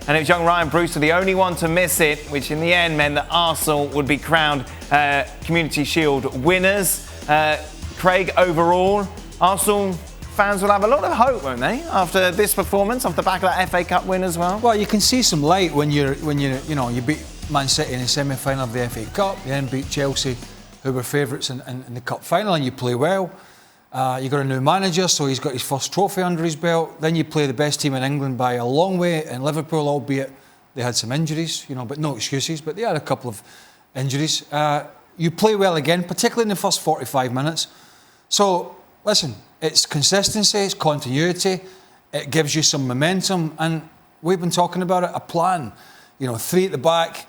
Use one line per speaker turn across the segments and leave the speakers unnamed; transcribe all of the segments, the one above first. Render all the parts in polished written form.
and it was young Ryan Brewster, the only one to miss it, which in the end meant that Arsenal would be crowned Community Shield winners. Craig, overall, Arsenal fans will have a lot of hope, won't they, after this performance, off the back of that FA Cup win as well?
Well, you can see some light when you beat Man City in the semi-final of the FA Cup. You then beat Chelsea, who were favourites in the cup final, and you play well. You got a new manager, so he's got his first trophy under his belt. Then you play the best team in England by a long way in Liverpool, albeit they had some injuries, but no excuses. But they had a couple of injuries. You play well again, particularly in the first 45 minutes. So, listen, it's consistency, it's continuity, it gives you some momentum, and we've been talking about it, a plan. 3 at the back,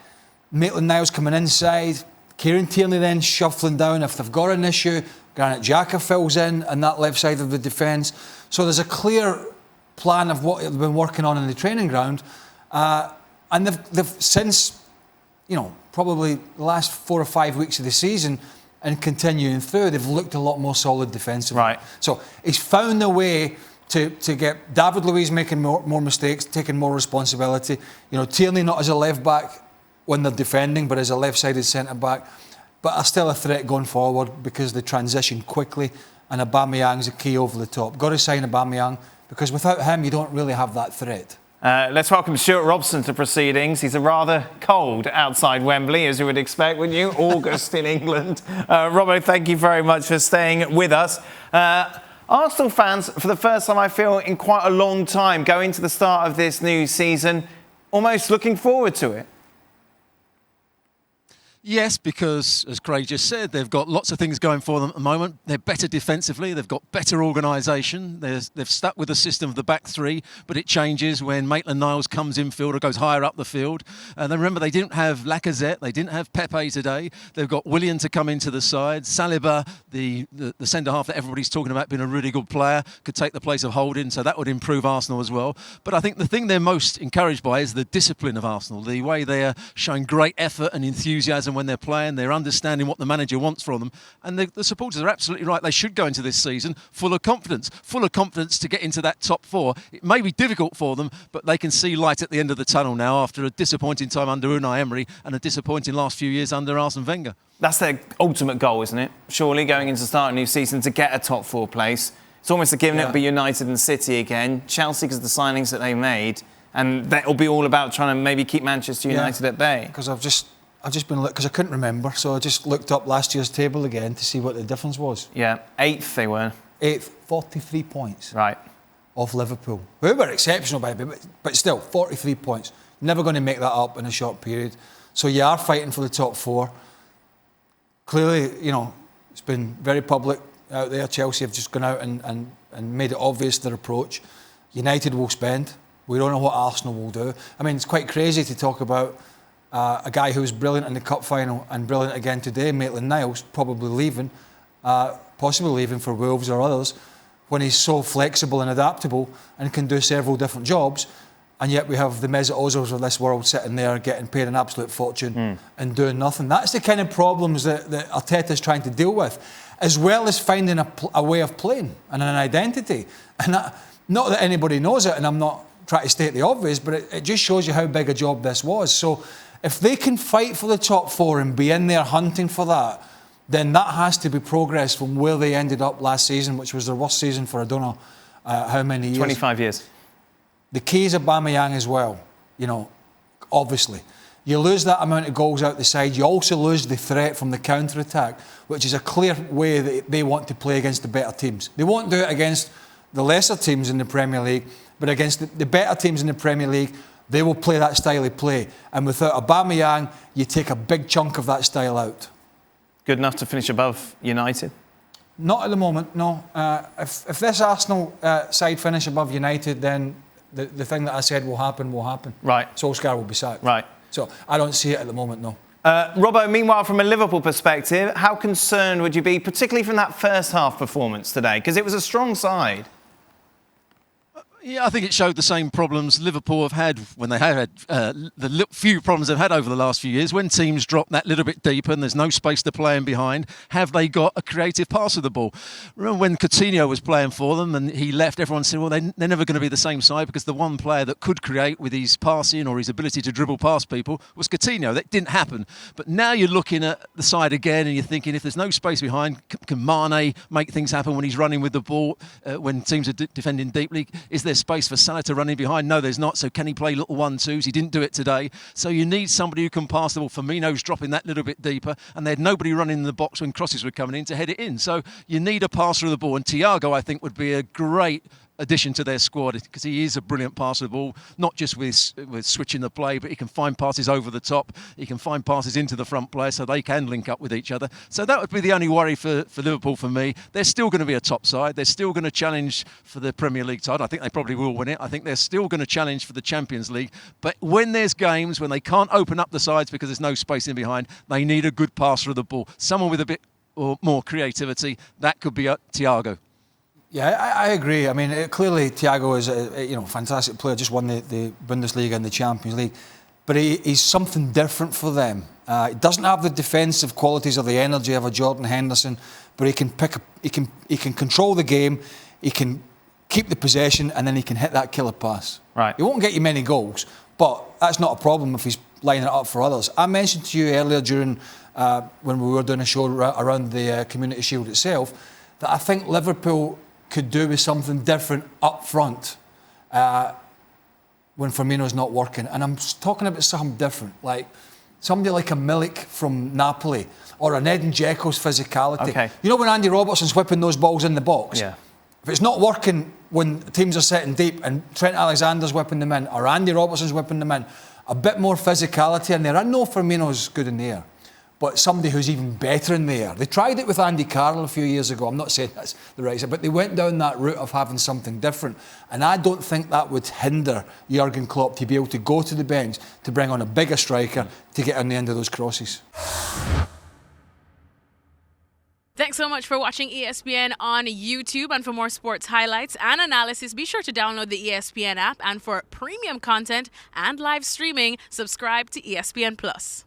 Maitland-Niles coming inside, Kieran Tierney then shuffling down. If they've got an issue, Granit Xhaka fills in on that left side of the defence. So there's a clear plan of what they've been working on in the training ground. And they've since, probably the last 4 or 5 weeks of the season and continuing through, they've looked a lot more solid defensively.
Right.
So he's found a way to get David Luiz making more mistakes, taking more responsibility. Tierney not as a left-back when they're defending, but as a left-sided centre-back. But are still a threat going forward because they transition quickly, and Aubameyang's a key over the top. Got to sign Aubameyang, because without him, you don't really have that threat.
Let's welcome Stewart Robson to proceedings. He's a rather cold outside Wembley, as you would expect, wouldn't you? August in England. Robbo, thank you very much for staying with us. Arsenal fans, for the first time, I feel, in quite a long time, going to the start of this new season, almost looking forward to it.
Yes, because, as Craig just said, they've got lots of things going for them at the moment. They're better defensively. They've got better organisation. They've stuck with the system of the back three, but it changes when Maitland-Niles comes infield or goes higher up the field. And then remember, they didn't have Lacazette. They didn't have Pepe today. They've got Willian to come into the side. Saliba, the centre-half that everybody's talking about being a really good player, could take the place of Holding, so that would improve Arsenal as well. But I think the thing they're most encouraged by is the discipline of Arsenal, the way they are showing great effort and enthusiasm when they're playing. They're understanding what the manager wants from them, and the supporters are absolutely right. They should go into this season full of confidence to get into that top 4. It may be difficult for them, but they can see light at the end of the tunnel now after a disappointing time under Unai Emery and a disappointing last few years under Arsene Wenger.
That's their ultimate goal, isn't it? Surely, going into the start of a new season, to get a top 4 place. It's almost a given it'll be United and City again. Chelsea, because of the signings that they made, and that'll be all about trying to maybe keep Manchester United at bay.
Because I've just been because I couldn't remember, so I just looked up last year's table again to see what the difference was.
Yeah, 8th they were.
8th, 43 points.
Right.
Off Liverpool. Who were exceptional, by the way, but still, 43 points. Never going to make that up in a short period. So you are fighting for the top 4. Clearly, it's been very public out there. Chelsea have just gone out and made it obvious their approach. United will spend. We don't know what Arsenal will do. I mean, it's quite crazy to talk about a guy who was brilliant in the cup final and brilliant again today, Maitland-Niles, probably leaving, possibly leaving for Wolves or others, when he's so flexible and adaptable and can do several different jobs. And yet we have the Mesut Ozils of this world sitting there getting paid an absolute fortune and doing nothing. That's the kind of problems that Arteta's trying to deal with, as well as finding a way of playing and an identity. And not that anybody knows it, and I'm not trying to state the obvious, but it just shows you how big a job this was. So if they can fight for the top 4 and be in there hunting for that, then that has to be progress from where they ended up last season, which was their worst season for I don't know how many years.
25 years.
The key is Aubameyang as well, obviously. You lose that amount of goals out the side. You also lose the threat from the counter-attack, which is a clear way that they want to play against the better teams. They won't do it against the lesser teams in the Premier League, but against the better teams in the Premier League, they will play that style of play. And without Aubameyang, you take a big chunk of that style out.
Good enough to finish above United?
Not at the moment, no. If this Arsenal side finish above United, then the thing that I said will happen.
Right.
Solskjaer will be sacked.
Right.
So I don't see it at the moment, no.
Robbo, meanwhile, from a Liverpool perspective, how concerned would you be, particularly from that first half performance today? Because it was a strong side.
Yeah, I think it showed the same problems Liverpool have had when they have had the few problems they've had over the last few years. When teams drop that little bit deeper and there's no space to play in behind, have they got a creative pass of the ball? Remember when Coutinho was playing for them and he left, everyone said, well, they're never going to be the same side because the one player that could create with his passing or his ability to dribble past people was Coutinho. That didn't happen. But now you're looking at the side again and you're thinking, if there's no space behind, can Mane make things happen when he's running with the ball, when teams are defending deeply? Is there space for Salah to run in behind? No, there's not. So can he play little 1-2s? He didn't do it today. So you need somebody who can pass the ball. Firmino's dropping that little bit deeper, and they had nobody running in the box when crosses were coming in to head it in. So you need a passer of the ball, and Thiago, I think, would be a great addition to their squad because he is a brilliant passer of the ball, not just with switching the play, but he can find passes over the top. He can find passes into the front player so they can link up with each other. So that would be the only worry for Liverpool for me. They're still going to be a top side. They're still going to challenge for the Premier League title. I think they probably will win it. I think they're still going to challenge for the Champions League. But when there's games when they can't open up the sides because there's no space in behind, they need a good passer of the ball. Someone with a bit or more creativity. That could be Thiago.
Yeah, I agree. I mean, clearly Thiago is a fantastic player. Just won the Bundesliga and the Champions League, but he's something different for them. He doesn't have the defensive qualities or the energy of a Jordan Henderson, but he can control the game. He can keep the possession, and then he can hit that killer pass.
Right.
He won't get you many goals, but that's not a problem if he's lining it up for others. I mentioned to you earlier during when we were doing a show around the Community Shield itself that I think Liverpool could do with something different up front when Firmino's not working. And I'm talking about something different, like somebody like a Milik from Napoli or an Edin Dzeko's physicality.
Okay.
You know when Andy Robertson's whipping those balls in the box?
Yeah.
If it's not working when teams are sitting deep and Trent Alexander's whipping them in or Andy Robertson's whipping them in, a bit more physicality in there. I know Firmino's good in the air, but somebody who's even better in the air. They tried it with Andy Carroll a few years ago. I'm not saying that's the right side, but they went down that route of having something different. And I don't think that would hinder Jurgen Klopp to be able to go to the bench to bring on a bigger striker to get on the end of those crosses.
Thanks so much for watching ESPN on YouTube. And for more sports highlights and analysis, be sure to download the ESPN app. And for premium content and live streaming, subscribe to ESPN Plus.